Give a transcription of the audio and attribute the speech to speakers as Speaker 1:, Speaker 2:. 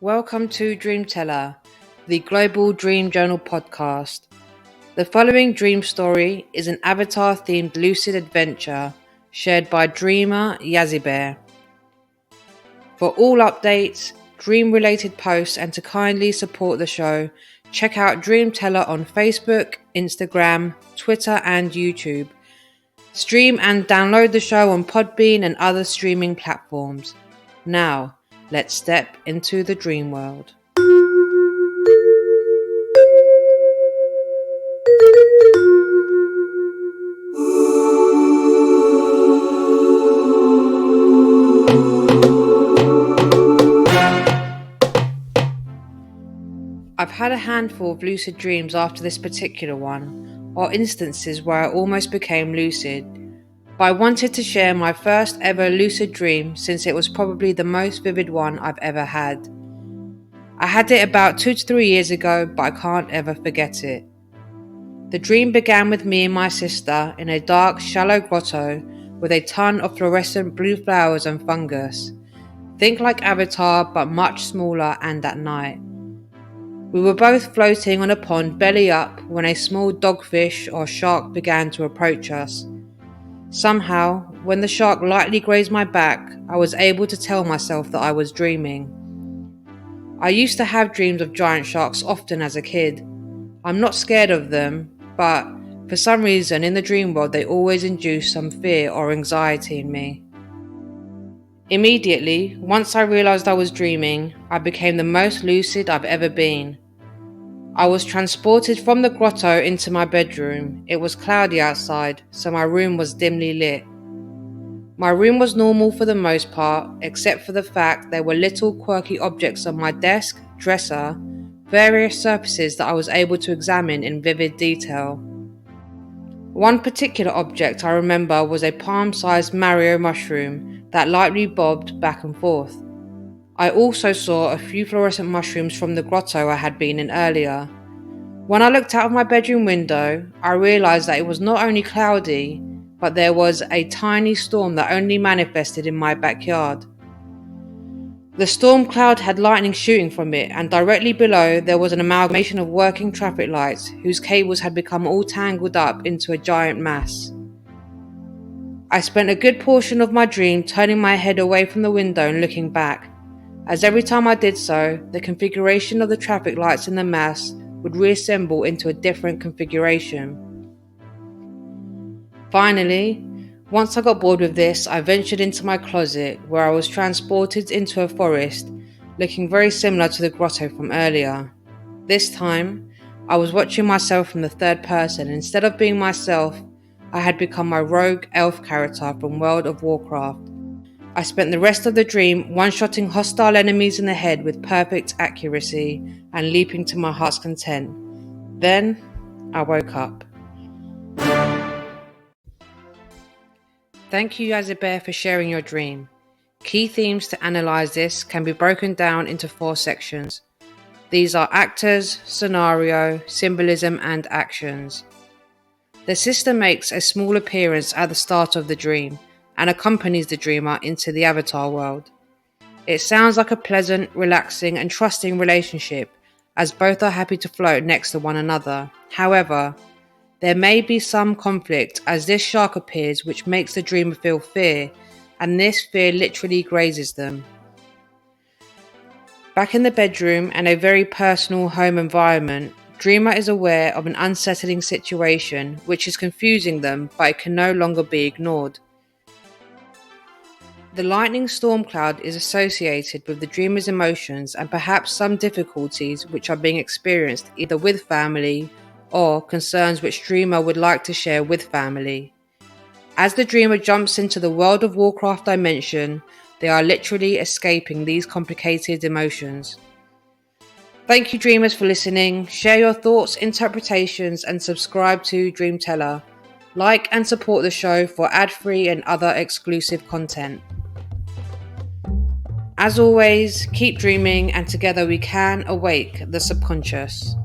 Speaker 1: Welcome to Dreamteller, the Global Dream Journal podcast. The following dream story is an avatar-themed lucid adventure shared by dreamer Yazibear. For all updates, dream-related posts, and to kindly support the show, check out Dreamteller on Facebook, Instagram, Twitter, and YouTube. Stream and download the show on Podbean and other streaming platforms. Now, let's step into the dream world. I've had a handful of lucid dreams after this particular one, or instances where I almost became lucid, but I wanted to share my first ever lucid dream since it was probably the most vivid one I've ever had. I had it about 2 to 3 years ago, but I can't ever forget it. The dream began with me and my sister in a dark, shallow grotto with a ton of fluorescent blue flowers and fungus. Think like Avatar, but much smaller and at night. We were both floating on a pond belly up when a small dogfish or shark began to approach us. Somehow, when the shark lightly grazed my back, I was able to tell myself that I was dreaming. I used to have dreams of giant sharks often as a kid. I'm not scared of them, but for some reason in the dream world they always induce some fear or anxiety in me. Immediately, once I realised I was dreaming, I became the most lucid I've ever been. I was transported from the grotto into my bedroom. It was cloudy outside, so my room was dimly lit. My room was normal for the most part, except for the fact there were little quirky objects on my desk, dresser, various surfaces that I was able to examine in vivid detail. One particular object I remember was a palm-sized Mario mushroom that lightly bobbed back and forth. I also saw a few fluorescent mushrooms from the grotto I had been in earlier. When I looked out of my bedroom window, I realised that it was not only cloudy, but there was a tiny storm that only manifested in my backyard. The storm cloud had lightning shooting from it, and directly below there was an amalgamation of working traffic lights whose cables had become all tangled up into a giant mass. I spent a good portion of my dream turning my head away from the window and looking back, as every time I did so, the configuration of the traffic lights in the mass would reassemble into a different configuration. Finally, once I got bored with this, I ventured into my closet, where I was transported into a forest, looking very similar to the grotto from earlier. This time, I was watching myself from the third person, and instead of being myself, I had become my rogue elf character from World of Warcraft. I spent the rest of the dream one-shotting hostile enemies in the head with perfect accuracy and leaping to my heart's content. Then, I woke up. Thank you, Yazibear, for sharing your dream. Key themes to analyze this can be broken down into 4 sections. These are actors, scenario, symbolism, and actions. The sister makes a small appearance at the start of the dream and accompanies the dreamer into the avatar world. It sounds like a pleasant, relaxing, and trusting relationship, as both are happy to float next to one another. However, there may be some conflict as this shark appears, which makes the dreamer feel fear, and this fear literally grazes them. Back in the bedroom and a very personal home environment, dreamer is aware of an unsettling situation which is confusing them, but it can no longer be ignored. The lightning storm cloud is associated with the dreamer's emotions and perhaps some difficulties which are being experienced either with family or concerns which dreamer would like to share with family. As the dreamer jumps into the World of Warcraft dimension, they are literally escaping these complicated emotions. Thank you, dreamers, for listening. Share your thoughts, interpretations, and subscribe to Dreamteller. Like and support the show for ad-free and other exclusive content. As always, keep dreaming, and together we can awake the subconscious.